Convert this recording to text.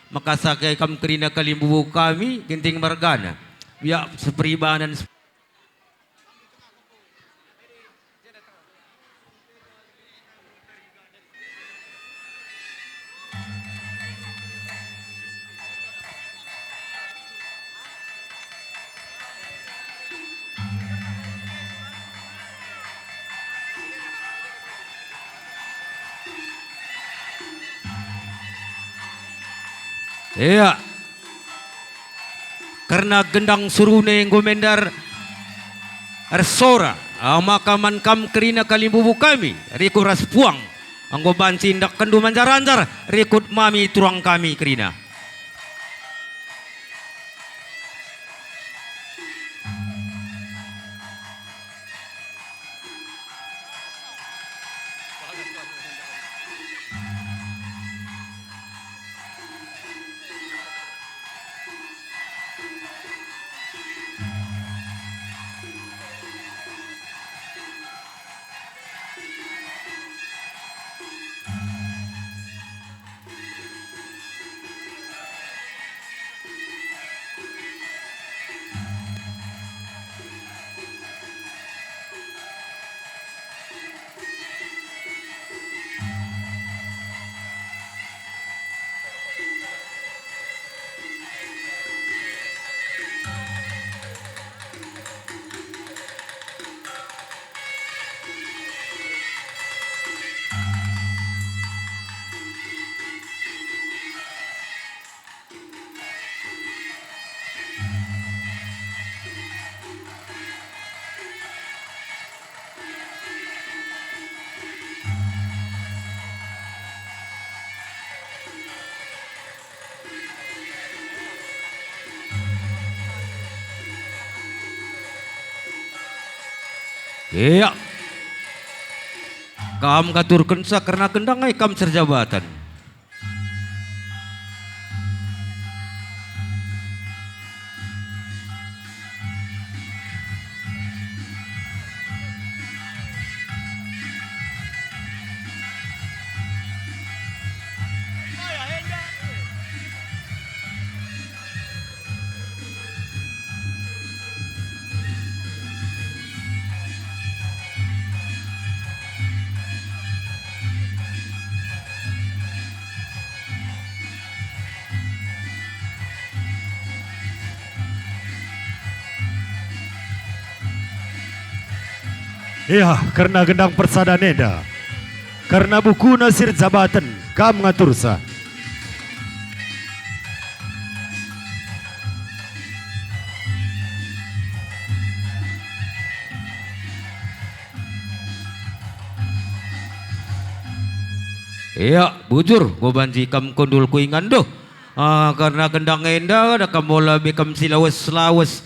Makasakai kam kerina kalimbubu kami genting margana. Ya seperibanan. Iya. Karena gendang surune yang gomendar arsora maka mankam kerina kalimbubu kami rikut raspuang anggo banci ndak kendu manjar-anjar rikut mami turang kami kerina. Iya. Kam katurkan sa karena kendang ay kam serjabatan. Iya, karena gendang persadaneda. Karena buku nasir jabatan kam ngatur sa. Iya, bujur go banci kam kondul kuingan doh. Karena kendang enda ada kam bola bekam silawes